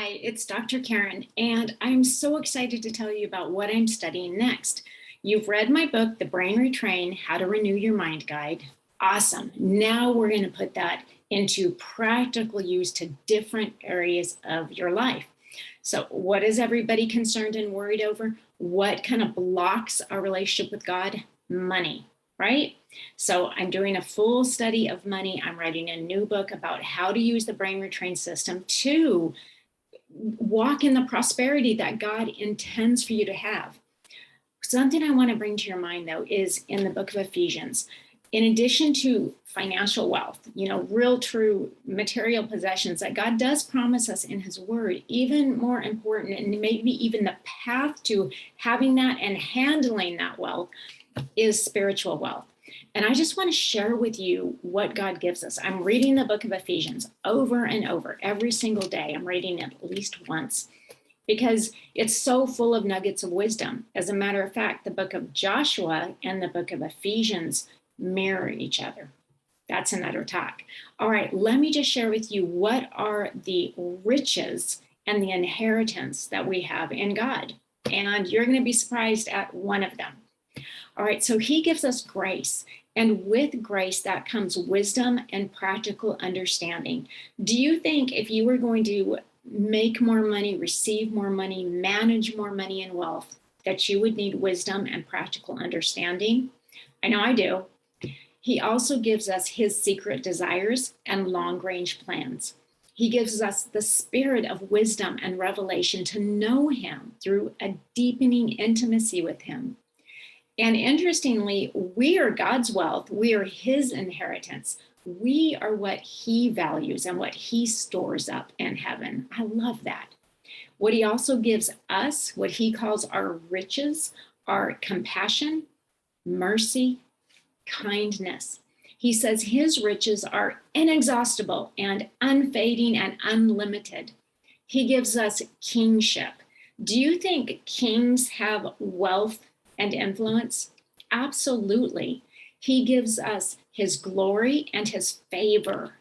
Hi, it's Dr. Karen, and I'm so excited to tell you about what I'm studying next. You've read my book, The Brain Retrain, How to Renew Your Mind Guide. Awesome. Now we're going to put that into practical use to different areas of your life. So what is everybody concerned and worried over? What kind of blocks our relationship with God? Money, right? So I'm doing a full study of money. I'm writing a new book about how to use the Brain Retrain system to walk in the prosperity that God intends for you to have. Something I want to bring to your mind, though, is in the book of Ephesians. In addition to financial wealth, real true material possessions that God does promise us in his word, even more important, and maybe even the path to having that and handling that wealth is spiritual wealth. And I just want to share with you what God gives us. I'm reading the book of Ephesians over and over every single day. I'm reading it at least once because it's so full of nuggets of wisdom. As a matter of fact, the book of Joshua and the book of Ephesians mirror each other. That's another talk. All right, let me just share with you what are the riches and the inheritance that we have in God. And you're going to be surprised at one of them. All right, so he gives us grace. And with grace, that comes wisdom and practical understanding. Do you think if you were going to make more money, receive more money, manage more money and wealth, that you would need wisdom and practical understanding? I know I do. He also gives us his secret desires and long-range plans. He gives us the spirit of wisdom and revelation to know him through a deepening intimacy with him. And interestingly, we are God's wealth. We are his inheritance. We are what he values and what he stores up in heaven. I love that. What he also gives us, what he calls our riches, are compassion, mercy, kindness. He says his riches are inexhaustible and unfading and unlimited. He gives us kingship. Do you think kings have wealth and influence? Absolutely. He gives us his glory and his favor.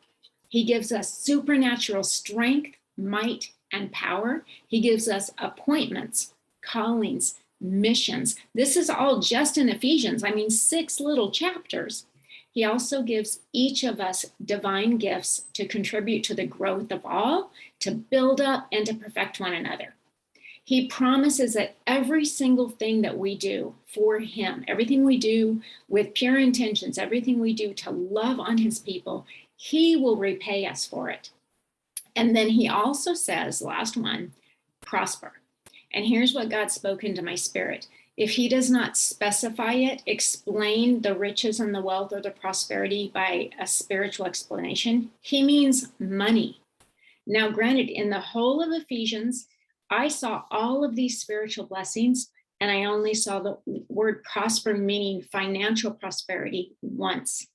He gives us supernatural strength, might, and power. He gives us appointments, callings, missions. This is all just in Ephesians. 6 little chapters. He also gives each of us divine gifts to contribute to the growth of all, to build up and to perfect one another. He promises that every single thing that we do for him, everything we do with pure intentions, everything we do to love on his people, he will repay us for it. And then he also says, last one, prosper. And here's what God spoke into my spirit. If he does not specify it, explain the riches and the wealth or the prosperity by a spiritual explanation, he means money. Now, granted, in the whole of Ephesians, I saw all of these spiritual blessings, and I only saw the word prosper, meaning financial prosperity, once.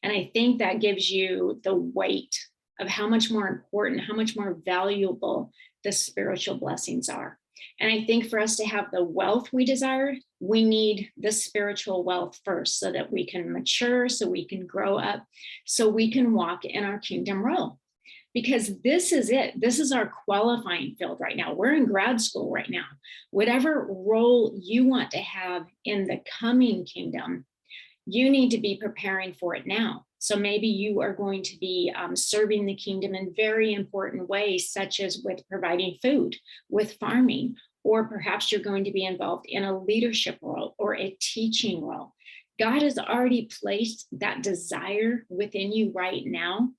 And I think that gives you the weight of how much more important, how much more valuable the spiritual blessings are. And I think for us to have the wealth we desire, we need the spiritual wealth first so that we can mature, so we can grow up, so we can walk in our kingdom role. Because this is it. This is our qualifying field right now. We're in grad school right now. Whatever role you want to have in the coming kingdom, you need to be preparing for it now. So maybe you are going to be serving the kingdom in very important ways, such as with providing food, with farming, or perhaps you're going to be involved in a leadership role or a teaching role. God has already placed that desire within you right now.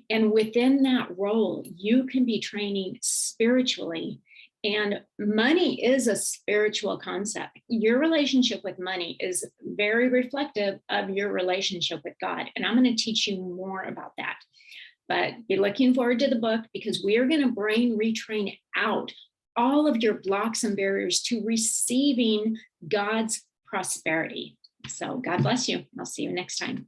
And within that role, you can be training spiritually. And money is a spiritual concept. Your relationship with money is very reflective of your relationship with God. And I'm going to teach you more about that. But be looking forward to the book because we are going to brain retrain out all of your blocks and barriers to receiving God's prosperity. So God bless you. I'll see you next time.